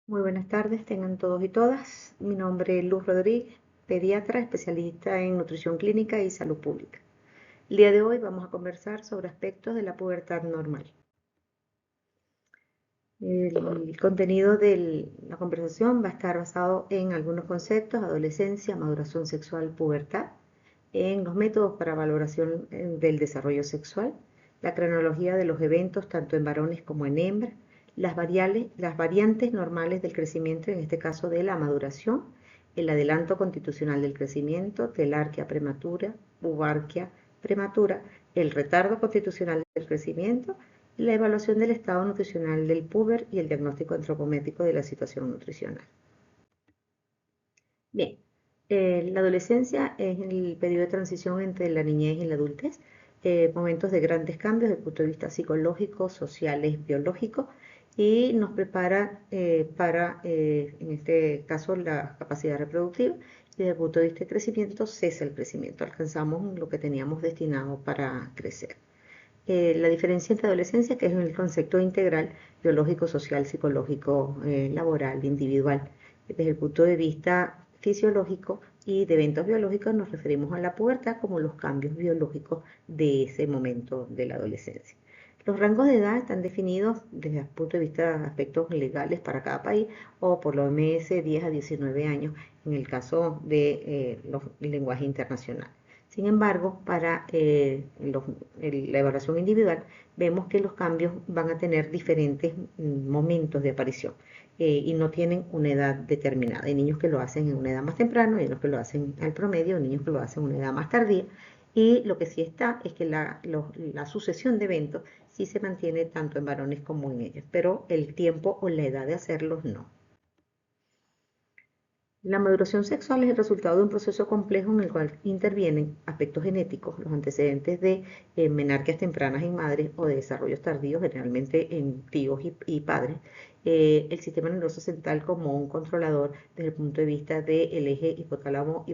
Muy buenas tardes, tengan todos y todas. Mi nombre es Luz Rodríguez, pediatra, especialista en nutrición clínica y salud pública. El día de hoy vamos a conversar sobre aspectos de la pubertad normal. El contenido de la conversación va a estar basado en algunos conceptos: adolescencia, maduración sexual, pubertad, en los métodos para valoración del desarrollo sexual, la cronología de los eventos tanto en varones como en hembras, las variantes normales del crecimiento, en este caso de la maduración, el adelanto constitucional del crecimiento, telarquía prematura, pubarquia prematura, el retardo constitucional del crecimiento, la evaluación del estado nutricional del puber y el diagnóstico antropométrico de la situación nutricional. Bien, la adolescencia es el periodo de transición entre la niñez y la adultez, momentos de grandes cambios desde el punto de vista psicológico, sociales, biológico, y nos prepara para, en este caso, la capacidad reproductiva, y desde el punto de vista de crecimiento cesa el crecimiento, alcanzamos lo que teníamos destinado para crecer. La diferencia entre adolescencia, que es el concepto integral, biológico, social, psicológico, laboral, individual. Desde el punto de vista fisiológico y de eventos biológicos nos referimos a la pubertad como los cambios biológicos de ese momento de la adolescencia. Los rangos de edad están definidos desde el punto de vista de aspectos legales para cada país, o por la OMS 10 a 19 años en el caso de el lenguaje internacional. Sin embargo, para la evaluación individual vemos que los cambios van a tener diferentes momentos de aparición, y no tienen una edad determinada. Hay niños que lo hacen en una edad más temprana, hay niños que lo hacen al promedio, hay niños que lo hacen en una edad más tardía. Y lo que sí está es que la sucesión de eventos sí se mantiene tanto en varones como en ellos, pero el tiempo o la edad de hacerlos no. La maduración sexual es el resultado de un proceso complejo en el cual intervienen aspectos genéticos, los antecedentes de menarquias tempranas en madres o de desarrollos tardíos, generalmente en tíos y padres, el sistema nervioso central como un controlador desde el punto de vista del eje hipotálamo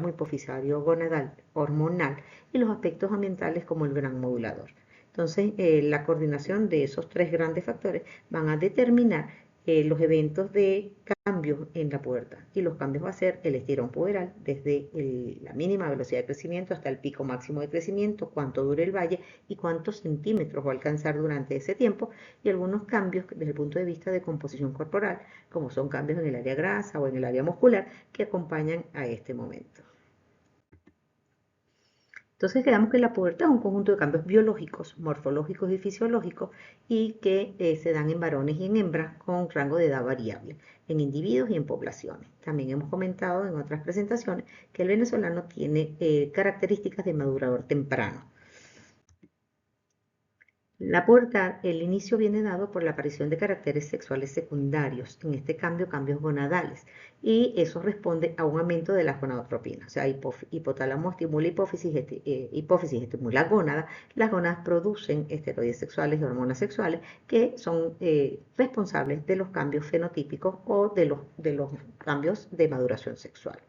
hipofisario gonadal hormonal, y los aspectos ambientales como el gran modulador. Entonces, la coordinación de esos tres grandes factores van a determinar los eventos de cambios en la pubertad, y los cambios va a ser el estirón puberal desde la mínima velocidad de crecimiento hasta el pico máximo de crecimiento, cuánto dura el valle y cuántos centímetros va a alcanzar durante ese tiempo, y algunos cambios desde el punto de vista de composición corporal, como son cambios en el área grasa o en el área muscular, que acompañan a este momento. Entonces quedamos que la pubertad es un conjunto de cambios biológicos, morfológicos y fisiológicos, y que se dan en varones y en hembras con rango de edad variable, en individuos y en poblaciones. También hemos comentado en otras presentaciones que el venezolano tiene características de madurador temprano. La pubertad, el inicio viene dado por la aparición de caracteres sexuales secundarios, en este cambio, cambios gonadales, y eso responde a un aumento de la gonadotropina. O sea, hipotálamo estimula hipófisis estimula gónada, las gónadas producen esteroides sexuales y hormonas sexuales que son responsables de los cambios fenotípicos o de los cambios de maduración sexual.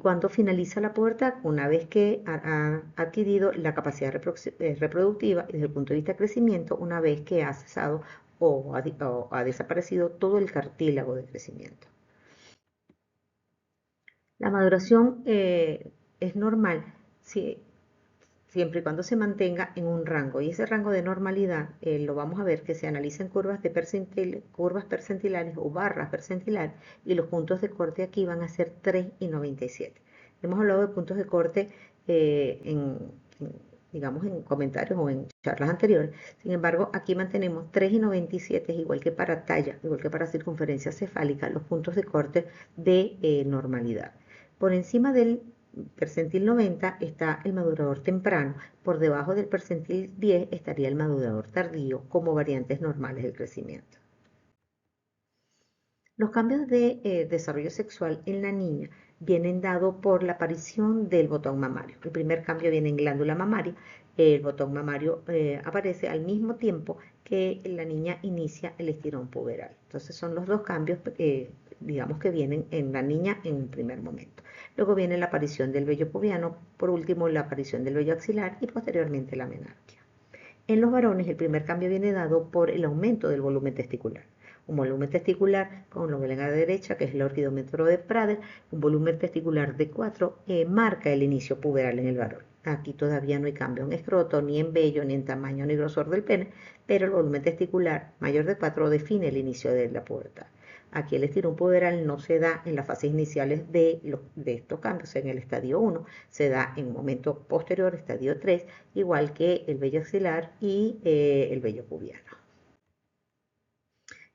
Cuando finaliza la pubertad, una vez que ha adquirido la capacidad reproductiva y desde el punto de vista de crecimiento, una vez que ha cesado o ha desaparecido todo el cartílago de crecimiento. La maduración es normal si, siempre y cuando se mantenga en un rango, y ese rango de normalidad lo vamos a ver que se analiza en curvas percentilares o barras percentilares, y los puntos de corte aquí van a ser 3 y 97. Hemos hablado de puntos de corte digamos, en comentarios o en charlas anteriores. Sin embargo, aquí mantenemos 3 y 97, igual que para talla, igual que para circunferencia cefálica, los puntos de corte de normalidad. Por encima del percentil 90 está el madurador temprano, por debajo del percentil 10 estaría el madurador tardío, como variantes normales del crecimiento. Los cambios de desarrollo sexual en la niña vienen dados por la aparición del botón mamario. El primer cambio viene en glándula mamaria. El botón mamario aparece al mismo tiempo que la niña inicia el estirón puberal. Entonces son los dos cambios, digamos, que vienen en la niña en un primer momento. Luego viene la aparición del vello pubiano, por último la aparición del vello axilar y posteriormente la menarquia. En los varones el primer cambio viene dado por el aumento del volumen testicular. un volumen testicular con lo que ven a la derecha, que es el orquidómetro de Prader, un volumen testicular de 4, marca el inicio puberal en el varón. Aquí todavía no hay cambio en escroto, ni en vello, ni en tamaño, ni grosor del pene, pero el volumen testicular mayor de 4 define el inicio de la pubertad. Aquí el estirón puberal no se da en las fases iniciales de estos cambios, en el estadio 1, se da en un momento posterior, estadio 3, igual que el vello axilar y el vello pubiano.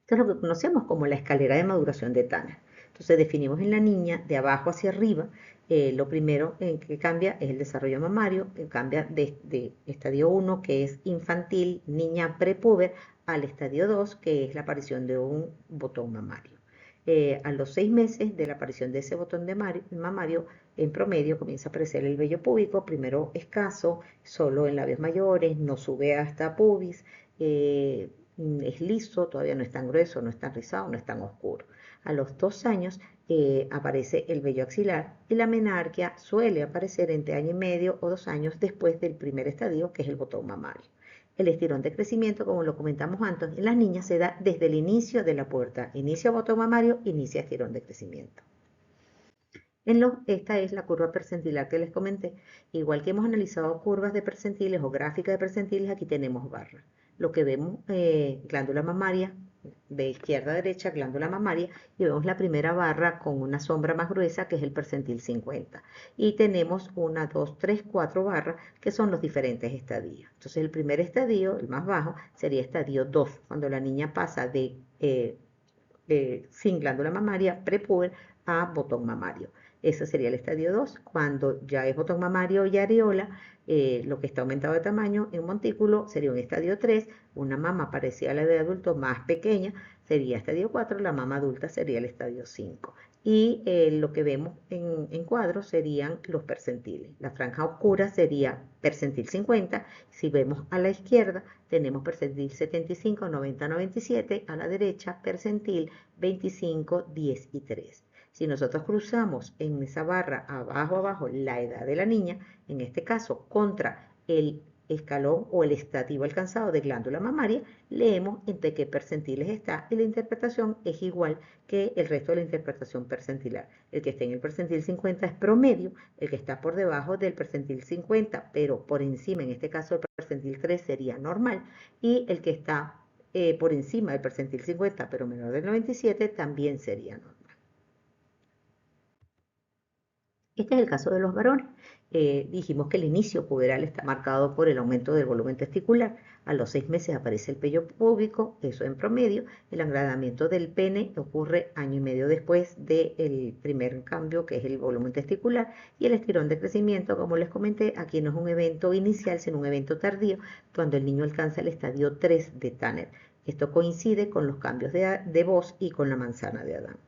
Esto es lo que conocemos como la escalera de maduración de Tanner. Entonces definimos en la niña de abajo hacia arriba. Lo primero en que cambia es el desarrollo mamario, que cambia de estadio 1, que es infantil, niña prepuber, al estadio 2, que es la aparición de un botón mamario. A los 6 meses de la aparición de ese botón de mamario, en promedio comienza a aparecer el vello púbico, primero escaso, solo en labios mayores, no sube hasta pubis, es liso, todavía no es tan grueso, no es tan rizado, no es tan oscuro. A los 2 años aparece el vello axilar y la menarquia suele aparecer entre año y medio o 2 años después del primer estadio, que es el botón mamario. El estirón de crecimiento, como lo comentamos antes, en las niñas se da desde el inicio de la pubertad. Inicia botón mamario, inicia estirón de crecimiento. Esta es la curva percentilar que les comenté. Igual que hemos analizado curvas de percentiles o gráficas de percentiles, aquí tenemos barras. Lo que vemos, glándula mamaria, de izquierda a derecha, glándula mamaria, y vemos la primera barra con una sombra más gruesa, que es el percentil 50. Y tenemos 1, 2, 3, 4 barras, que son los diferentes estadios. Entonces, el primer estadio, el más bajo, sería estadio 2, cuando la niña pasa sin glándula mamaria, prepuber, a botón mamario. Ese sería el estadio 2. Cuando ya es botón mamario y areola, lo que está aumentado de tamaño en montículo sería un estadio 3. Una mama parecida a la de adulto más pequeña sería estadio 4. La mama adulta sería el estadio 5. Y lo que vemos en cuadros serían los percentiles. La franja oscura sería percentil 50. Si vemos a la izquierda, tenemos percentil 75, 90, 97. A la derecha, percentil 25, 10 y 3. Si nosotros cruzamos en esa barra abajo, la edad de la niña, en este caso contra el escalón o el estativo alcanzado de glándula mamaria, leemos entre qué percentiles está y la interpretación es igual que el resto de la interpretación percentilar. El que está en el percentil 50 es promedio, el que está por debajo del percentil 50, pero por encima, en este caso el percentil 3 sería normal, y el que está por encima del percentil 50, pero menor del 97, también sería normal. Este es el caso de los varones. Dijimos que el inicio puberal está marcado por el aumento del volumen testicular. A los 6 meses aparece el vello púbico, eso en promedio. El agrandamiento del pene ocurre año y medio después del primer cambio, que es el volumen testicular. Y el estirón de crecimiento, como les comenté, aquí no es un evento inicial, sino un evento tardío, cuando el niño alcanza el estadio 3 de Tanner. Esto coincide con los cambios de voz y con la manzana de Adán.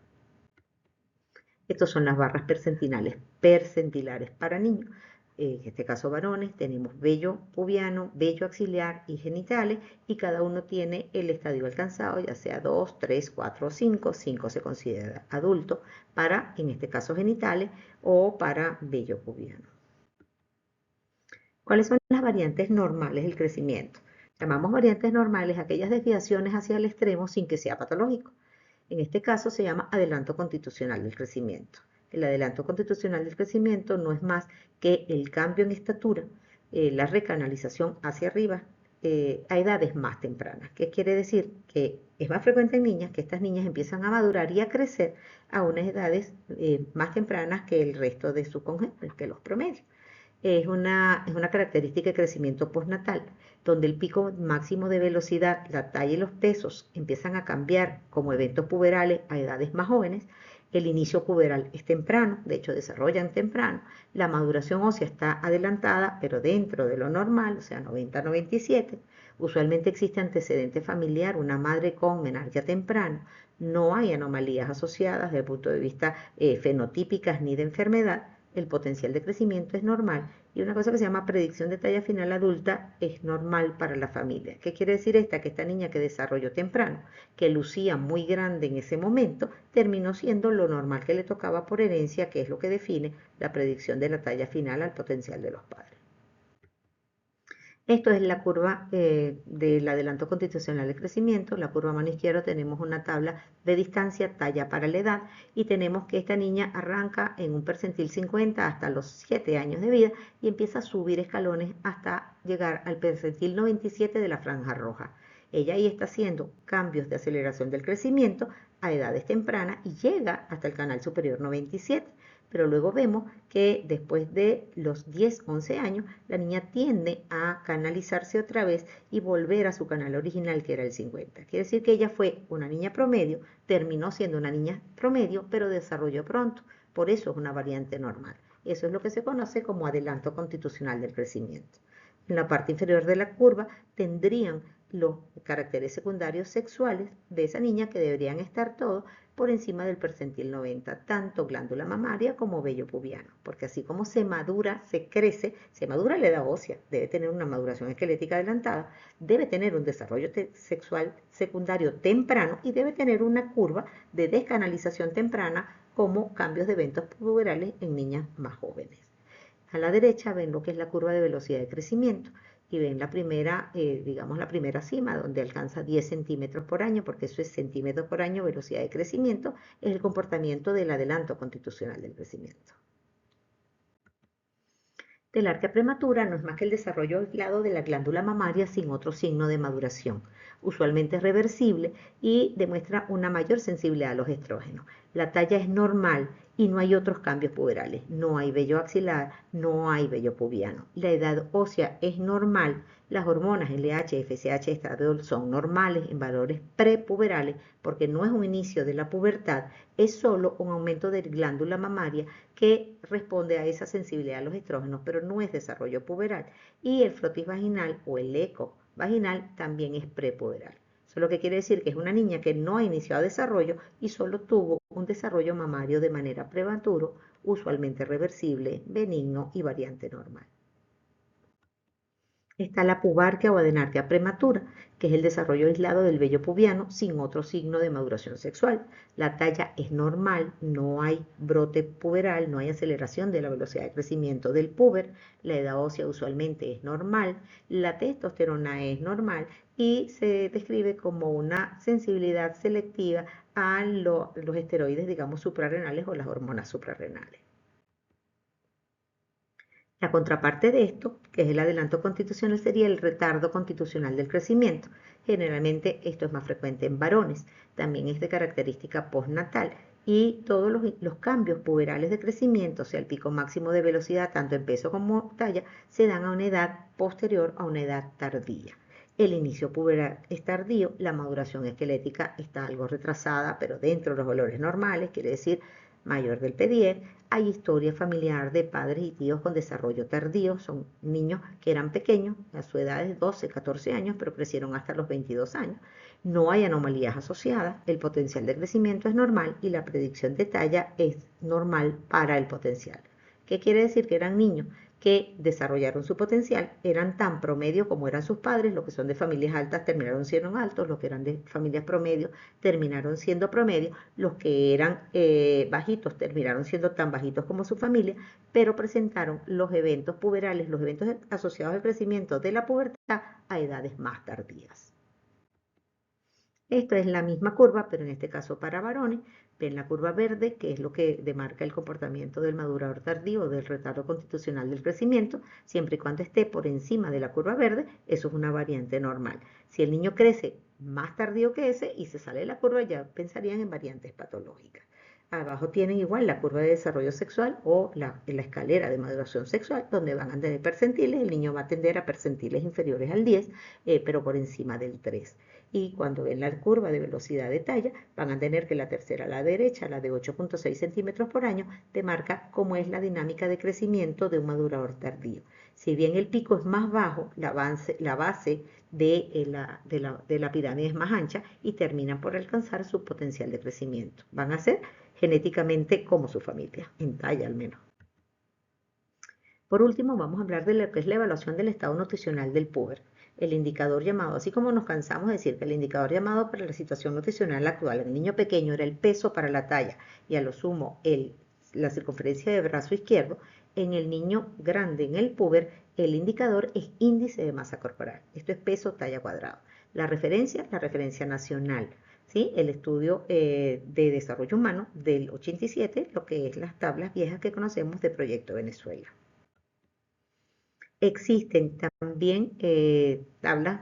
Estas son las barras percentilares para niños. En este caso varones, tenemos vello pubiano, vello axilar y genitales, y cada uno tiene el estadio alcanzado, ya sea 2, 3, 4 o 5. 5 se considera adulto para, en este caso, genitales o para vello pubiano. ¿Cuáles son las variantes normales del crecimiento? Llamamos variantes normales aquellas desviaciones hacia el extremo sin que sea patológico. En este caso se llama adelanto constitucional del crecimiento. El adelanto constitucional del crecimiento no es más que el cambio en estatura, la recanalización hacia arriba a edades más tempranas. ¿Qué quiere decir? Que es más frecuente en niñas, que estas niñas empiezan a madurar y a crecer a unas edades más tempranas que el resto de sus congéneres, que los promedios. Es una característica de crecimiento postnatal, donde el pico máximo de velocidad, la talla y los pesos empiezan a cambiar como eventos puberales a edades más jóvenes. El inicio puberal es temprano, de hecho desarrollan temprano. La maduración ósea está adelantada, pero dentro de lo normal, o sea, 90-97. Usualmente existe antecedente familiar, una madre con menarquia temprano. No hay anomalías asociadas desde el punto de vista fenotípicas ni de enfermedad. El potencial de crecimiento es normal, y una cosa que se llama predicción de talla final adulta es normal para la familia. ¿Qué quiere decir esta? Que esta niña que desarrolló temprano, que lucía muy grande en ese momento, terminó siendo lo normal que le tocaba por herencia, que es lo que define la predicción de la talla final al potencial de los padres. Esto es la curva del adelanto constitucional de crecimiento. La curva a mano izquierda tenemos una tabla de distancia, talla para la edad, y tenemos que esta niña arranca en un percentil 50 hasta los 7 años de vida y empieza a subir escalones hasta llegar al percentil 97 de la franja roja. Ella ahí está haciendo cambios de aceleración del crecimiento a edades tempranas y llega hasta el canal superior 97. Pero luego vemos que después de los 10, 11 años, la niña tiende a canalizarse otra vez y volver a su canal original, que era el 50. Quiere decir que ella fue una niña promedio, terminó siendo una niña promedio, pero desarrolló pronto. Por eso es una variante normal. Eso es lo que se conoce como adelanto constitucional del crecimiento. En la parte inferior de la curva tendrían los caracteres secundarios sexuales de esa niña, que deberían estar todos por encima del percentil 90, tanto glándula mamaria como vello pubiano, porque así como se madura, se crece, se madura la edad ósea, debe tener una maduración esquelética adelantada, debe tener un desarrollo sexual secundario temprano y debe tener una curva de descanalización temprana como cambios de eventos puberales en niñas más jóvenes. A la derecha ven lo que es la curva de velocidad de crecimiento y ven la primera, digamos la primera cima, donde alcanza 10 centímetros por año, porque eso es centímetros por año, velocidad de crecimiento, es el comportamiento del adelanto constitucional del crecimiento. Del arquea prematura no es más que el desarrollo aislado de la glándula mamaria sin otro signo de maduración. Usualmente es reversible y demuestra una mayor sensibilidad a los estrógenos. La talla es normal y no hay otros cambios puberales. No hay vello axilar, no hay vello pubiano. La edad ósea es normal. Las hormonas LH, FSH, estradiol son normales en valores prepuberales porque no es un inicio de la pubertad, es solo un aumento de glándula mamaria que responde a esa sensibilidad a los estrógenos, pero no es desarrollo puberal. Y el frotis vaginal o el eco vaginal también es prepuberal. Eso lo que quiere decir que es una niña que no ha iniciado desarrollo y solo tuvo un desarrollo mamario de manera prematuro, usualmente reversible, benigno y variante normal. Está la pubarquia o adenarquia prematura, que es el desarrollo aislado del vello pubiano sin otro signo de maduración sexual. La talla es normal, no hay brote puberal, no hay aceleración de la velocidad de crecimiento del puber, la edad ósea usualmente es normal, la testosterona es normal y se describe como una sensibilidad selectiva a los esteroides, digamos, suprarrenales o las hormonas suprarrenales. La contraparte de esto, que es el adelanto constitucional, sería el retardo constitucional del crecimiento. Generalmente esto es más frecuente en varones, también es de característica postnatal y todos los cambios puberales de crecimiento, o sea, el pico máximo de velocidad, tanto en peso como talla, se dan a una edad posterior a una edad tardía. El inicio puberal es tardío, la maduración esquelética está algo retrasada, pero dentro de los valores normales, quiere decir mayor del PDE. Hay historia familiar de padres y tíos con desarrollo tardío, son niños que eran pequeños, a su edad de 12, 14 años, pero crecieron hasta los 22 años. No hay anomalías asociadas, el potencial de crecimiento es normal y la predicción de talla es normal para el potencial. ¿Qué quiere decir? Que eran niños que desarrollaron su potencial, eran tan promedio como eran sus padres, los que son de familias altas terminaron siendo altos, los que eran de familias promedio terminaron siendo promedio, los que eran bajitos terminaron siendo tan bajitos como su familia, pero presentaron los eventos puberales, los eventos asociados al crecimiento de la pubertad a edades más tardías. Esta es la misma curva, pero en este caso para varones. Ven la curva verde, que es lo que demarca el comportamiento del madurador tardío, del retardo constitucional del crecimiento, siempre y cuando esté por encima de la curva verde, eso es una variante normal. Si el niño crece más tardío que ese y se sale de la curva, ya pensarían en variantes patológicas. Abajo tienen igual la curva de desarrollo sexual o la escalera de maduración sexual, donde van a tener percentiles, el niño va a tender a percentiles inferiores al 10, pero por encima del 3. Y cuando ven la curva de velocidad de talla, van a tener que la tercera a la derecha, la de 8.6 centímetros por año, demarca cómo es la dinámica de crecimiento de un madurador tardío. Si bien el pico es más bajo, la base de la pirámide es más ancha y terminan por alcanzar su potencial de crecimiento. Van a ser genéticamente como su familia, en talla al menos. Por último, vamos a hablar de lo que es la evaluación del estado nutricional del puber. El indicador llamado, así como nos cansamos de decir que el indicador llamado para la situación nutricional actual en el niño pequeño era el peso para la talla y a lo sumo la circunferencia de brazo izquierdo, En el niño grande, en el puber, el indicador es índice de masa corporal. Esto es peso talla cuadrado. La referencia nacional, ¿sí? El estudio de desarrollo humano del 87, lo que es las tablas viejas que conocemos de Proyecto Venezuela. Existen también tablas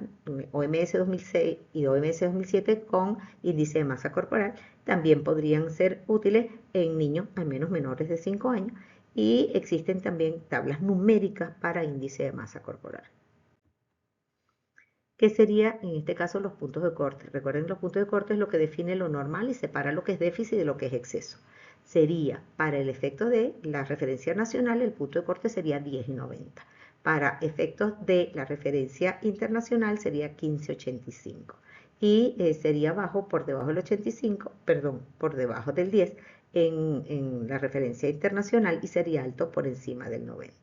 OMS 2006 y OMS 2007 con índice de masa corporal. También podrían ser útiles en niños al menos menores de 5 años. Y existen también tablas numéricas para índice de masa corporal. ¿Qué sería en este caso los puntos de corte? Recuerden, los puntos de corte es lo que define lo normal y separa lo que es déficit de lo que es exceso. Sería, para el efecto de la referencia nacional, el punto de corte sería 10 y 90. Para efectos de la referencia internacional sería 15,85. Y sería bajo por debajo del 85, perdón, por debajo del 10 en la referencia internacional y sería alto por encima del 90.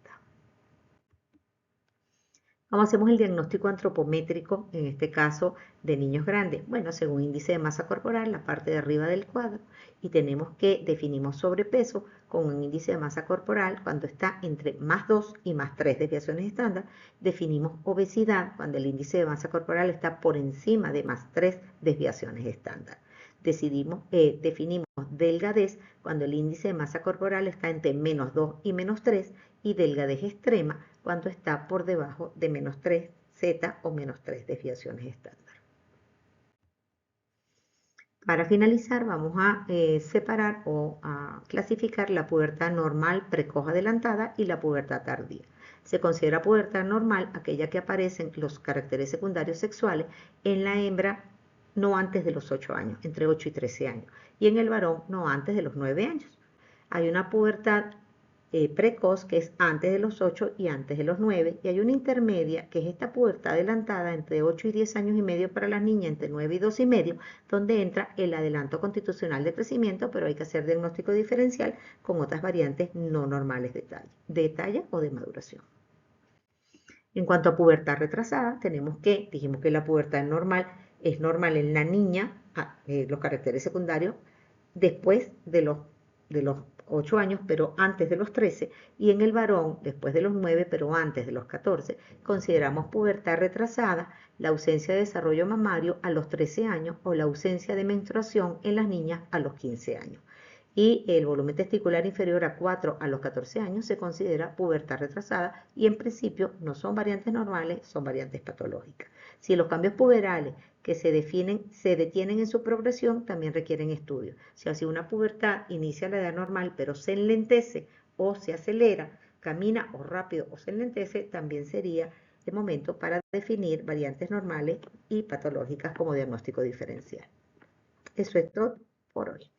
¿Cómo hacemos el diagnóstico antropométrico, en este caso de niños grandes? Bueno, según índice de masa corporal, la parte de arriba del cuadro, y tenemos que definimos sobrepeso con un índice de masa corporal cuando está entre más 2 y más 3 desviaciones estándar. Definimos obesidad cuando el índice de masa corporal está por encima de más 3 desviaciones estándar. Definimos delgadez cuando el índice de masa corporal está entre menos 2 y menos 3 y delgadez extrema cuando está por debajo de menos 3 Z o menos 3 desviaciones estándar. Para finalizar, vamos a separar o a clasificar la pubertad normal, precoz, adelantada y la pubertad tardía. Se considera pubertad normal aquella que aparecen los caracteres secundarios sexuales en la hembra no antes de los 8 años, entre 8 y 13 años, y en el varón no antes de los 9 años. Hay una pubertad precoz, que es antes de los 8 y antes de los 9, y hay una intermedia, que es esta pubertad adelantada entre 8 y 10 años y medio para las niñas, entre 9 y 12 y medio, donde entra el adelanto constitucional de crecimiento, pero hay que hacer diagnóstico diferencial con otras variantes no normales de talla o de maduración. En cuanto a pubertad retrasada, dijimos que la pubertad es normal en la niña, los caracteres secundarios, después de los 8 años, pero antes de los 13, y en el varón, después de los 9, pero antes de los 14, consideramos pubertad retrasada la ausencia de desarrollo mamario a los 13 años o la ausencia de menstruación en las niñas a los 15 años. Y el volumen testicular inferior a 4 a los 14 años se considera pubertad retrasada y en principio no son variantes normales, son variantes patológicas. Si los cambios puberales que se detienen en su progresión, también requieren estudio. Si así una pubertad inicia a la edad normal, pero se enlentece o se acelera, camina o rápido o se enlentece, también sería el momento para definir variantes normales y patológicas como diagnóstico diferencial. Eso es todo por hoy.